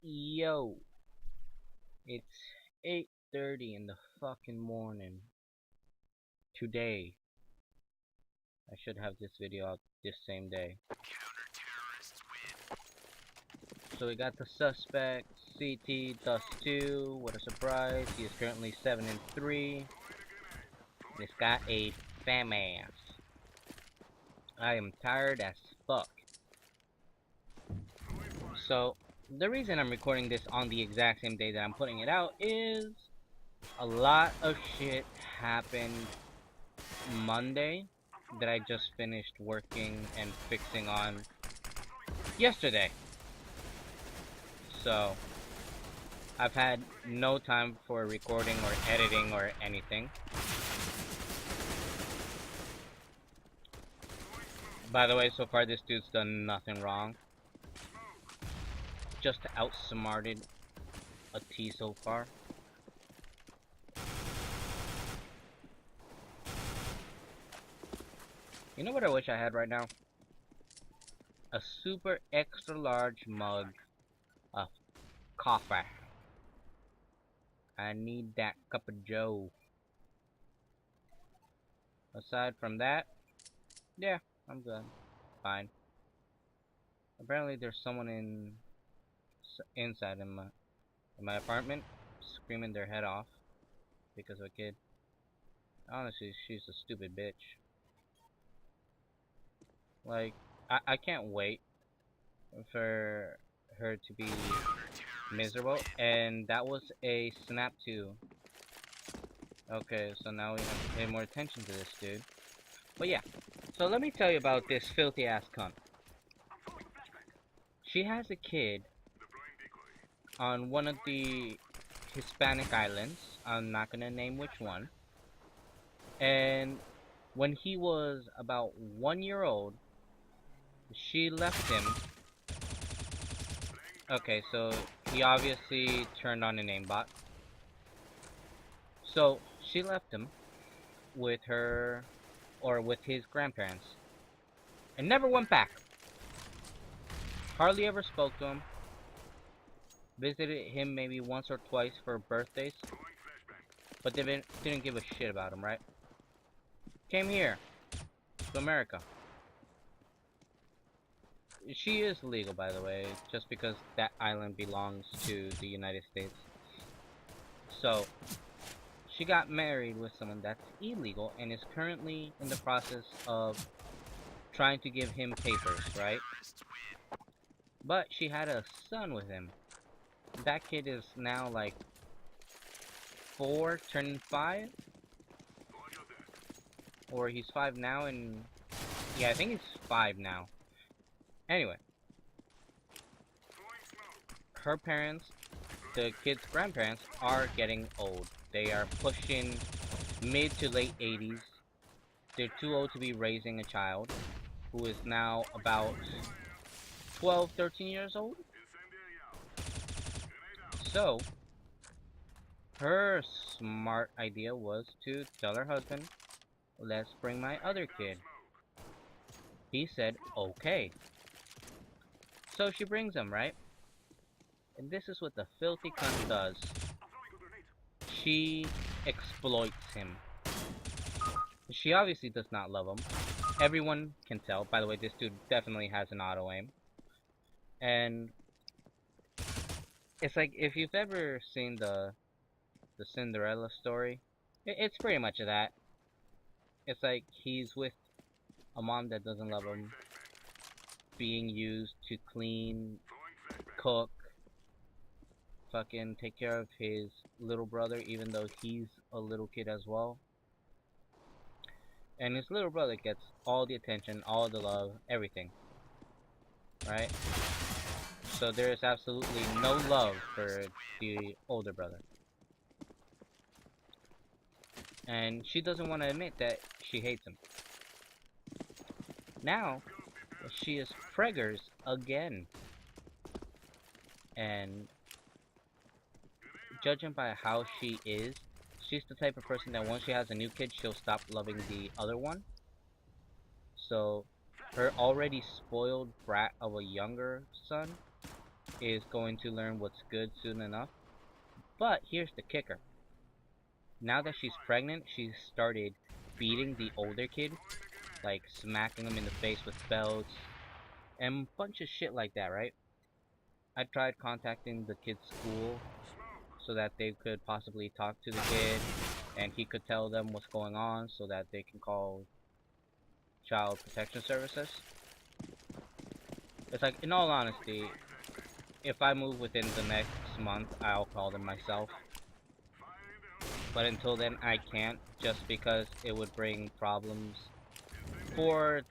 Yo, it's 8:30 in the fucking morning. Today, I should have this video out this same day. So we got the suspect, CT Dust 2. What a surprise! He is currently 7-3. He's got a fam ass. I am tired as fuck. So the reason I'm recording this on the exact same day that I'm putting it out is a lot of shit happened Monday that I just finished working and fixing on yesterday. So I've had no time for recording or editing or anything. By the way, so far this dude's done nothing wrong. Just outsmarted a T so far. You know what I wish I had right now? A super extra large mug of coffee. I need that cup of joe. Aside from that, yeah, I'm good. Fine. Apparently there's someone inside in my apartment screaming their head off because of a kid. Honestly, she's a stupid bitch. Like, I can't wait for her to be miserable. And that was a snap too. Okay, so now we have to pay more attention to this dude. But yeah, so let me tell you about this filthy ass cunt. She has a kid on one of the Hispanic islands. I'm not gonna name which one. And when he was about 1 year old, she left him. Okay, so he obviously turned on an aimbot. So she left him with her, or with his grandparents, and never went back. Hardly ever spoke to him. Visited him maybe once or twice for birthdays, but they didn't give a shit about him, right? Came here to America. She is legal, by the way, just because that island belongs to the United States. So she got married with someone that's illegal and is currently in the process of trying to give him papers, right? But she had a son with him. That kid is now like 4, turning 5? Or he's 5 now, and yeah, I think he's 5 now. Anyway, her parents, the kid's grandparents, are getting old. They are pushing mid to late 80s. They're too old to be raising a child who is now about 12, 13 years old. So her smart idea was to tell her husband, let's bring my other kid. He said, okay. So she brings him, right? And this is what the filthy cunt does. She exploits him. She obviously does not love him. Everyone can tell. By the way, this dude definitely has an auto aim. And it's like, if you've ever seen the Cinderella story, it's pretty much that. It's like he's with a mom that doesn't love him, being used to clean, cook, fucking take care of his little brother, even though he's a little kid as well. And his little brother gets all the attention, all the love, everything. Right? So there is absolutely no love for the older brother. And she doesn't want to admit that she hates him. Now, she is preggers again. And judging by how she is, she's the type of person that once she has a new kid, she'll stop loving the other one. So her already spoiled brat of a younger son is going to learn what's good soon enough. But here's the kicker. Now that she's pregnant, she started beating the older kid, like smacking him in the face with belts and a bunch of shit like that, right? I tried contacting the kid's school so that they could possibly talk to the kid and he could tell them what's going on so that they can call child protection services. It's like, in all honesty, if I move within the next month, I'll call them myself. But until then, I can't, just because it would bring problems for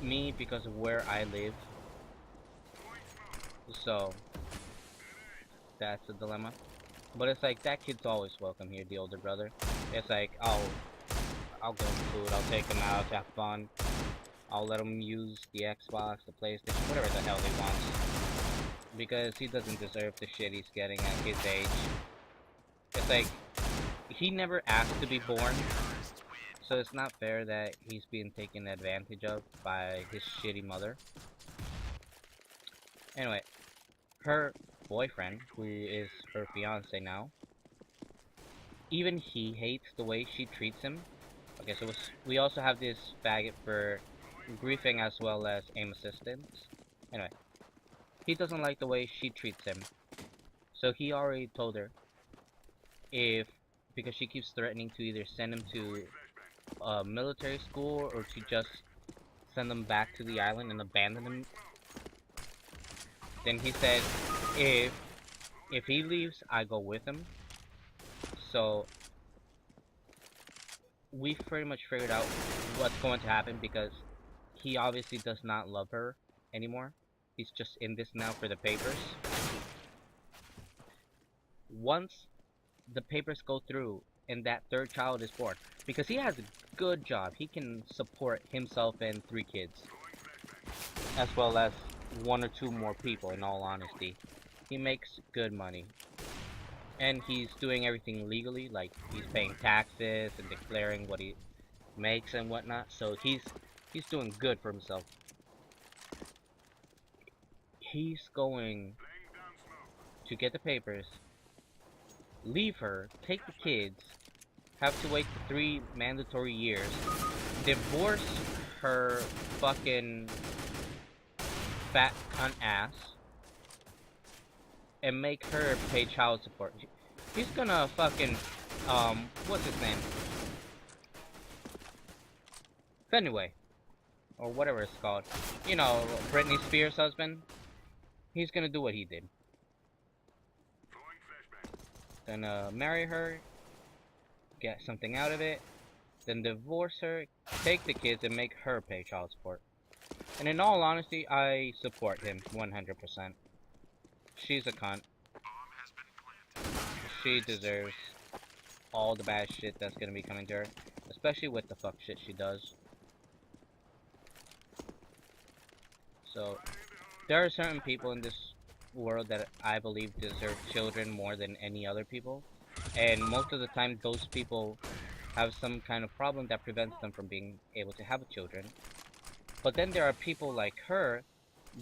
me because of where I live. So, that's a dilemma. But it's like, that kid's always welcome here, the older brother. It's like, I'll give him food, I'll take him out to have fun. I'll let him use the Xbox, the PlayStation, whatever the hell he wants. Because he doesn't deserve the shit he's getting at his age. It's like, he never asked to be born. So it's not fair that he's being taken advantage of by his shitty mother. Anyway, her boyfriend, who is her fiance now, even he hates the way she treats him. Okay, so we also have this faggot for griefing as well as aim assistance. Anyway, he doesn't like the way she treats him. So he already told her because she keeps threatening to either send him to a military school or to just send him back to the island and abandon him. Then he said, if he leaves, I go with him. So we've pretty much figured out what's going to happen because he obviously does not love her anymore. He's just in this now for the papers. Once the papers go through and that third child is born, because he has a good job, he can support himself and 3 kids, as well as 1 or 2 more people, in all honesty. He makes good money. And he's doing everything legally, like he's paying taxes and declaring what he makes and whatnot, so he's doing good for himself. He's going to get the papers, leave her, take the kids, have to wait for 3 mandatory years, divorce her fucking fat cunt ass, and make her pay child support. He's gonna fucking, what's his name? Fenway. Or whatever it's called. You know, Britney Spears' husband. He's gonna do what he did. Gonna marry her, get something out of it, then divorce her, take the kids, and make her pay child support. And in all honesty, I support him 100%. She's a cunt. She deserves all the bad shit that's gonna be coming to her, especially with the fuck shit she does. So, there are certain people in this world that I believe deserve children more than any other people, and most of the time those people have some kind of problem that prevents them from being able to have children. But then there are people like her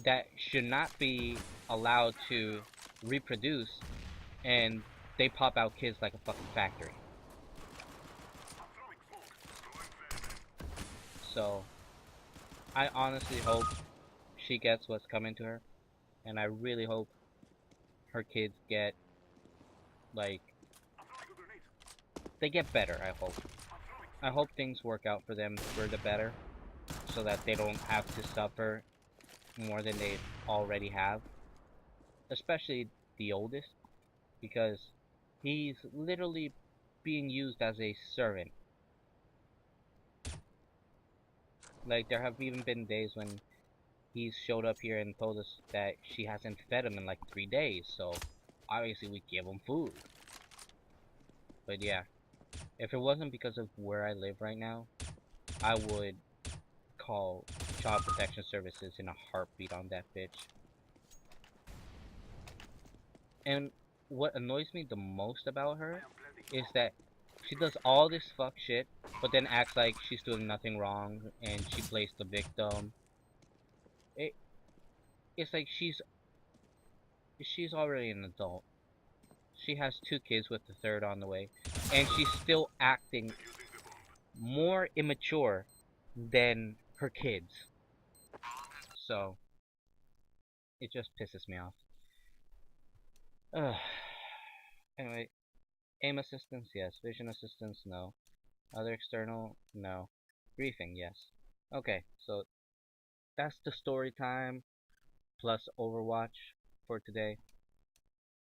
that should not be allowed to reproduce, and they pop out kids like a fucking factory. So, I honestly hope she gets what's coming to her, and I really hope her kids get, like, they get better, I hope. I hope things work out for them for the better, so that they don't have to suffer more than they already have. Especially the oldest, because he's literally being used as a servant. Like, there have even been days when he's showed up here and told us that she hasn't fed him in like 3 days, so obviously we give him food. But yeah, if it wasn't because of where I live right now, I would call Child Protection Services in a heartbeat on that bitch. And what annoys me the most about her is that she does all this fuck shit, but then acts like she's doing nothing wrong and she plays the victim. It's like she's she's already an adult. She has 2 kids with the third on the way, and she's still acting more immature than her kids. So it just pisses me off. Ugh. Anyway, aim assistance, yes. Vision assistance, no. Other external, no. Briefing, yes. Okay, so that's the story time plus Overwatch for today.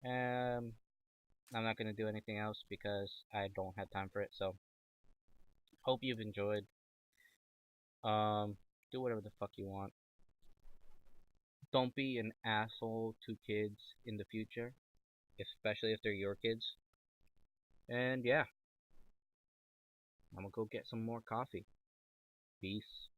I'm not gonna do anything else because I don't have time for it. So hope you've enjoyed. Um, do whatever the fuck you want. Don't be an asshole to kids in the future, especially if they're your kids. And yeah, I'm gonna go get some more coffee. Peace.